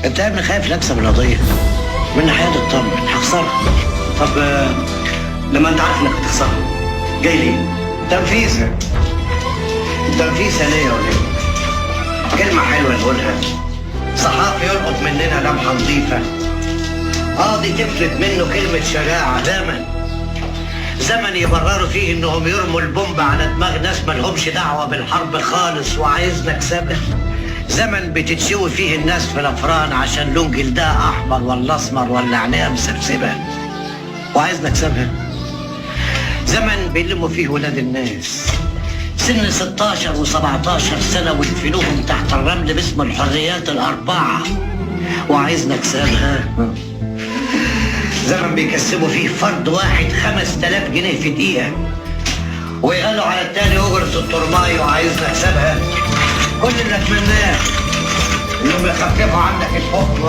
انت يا ابني خايف نكسب القضيه؟ من ناحيه اطمن، هخسرها. طب لما انت عارف انك هتخسرها جاي ليه؟ تنفيذها. تنفيذها ليه ولا ايه؟ كلمه حلوه نقولها. صحافي يلقط مننا لمحه نظيفه، قاضي تفلت منه كلمه شجاعه. زمن يبرروا فيه انهم يرموا البومب على دماغ ناس مالهمش دعوه بالحرب خالص وعايزنا نكسبها. زمن بتتشوي فيه الناس في الافران عشان لون جلدها احمر ولا اسمر ولا عينيها مسبسبه وعايزنا نكسبها. زمن بيلموا فيه ولاد الناس سن 16 و17 سنه ويدفنوهم تحت الرمل باسم الحريات الاربعه وعايزنا نكسبها. زمن بيكسبوا فيه فرد واحد 5000 جنيه في دقيقة ويقالوا على التاني أجرة الطرماية وعايزنا نكسبها. كل اللي أتمناه إنهم يخففوا عنك الحكم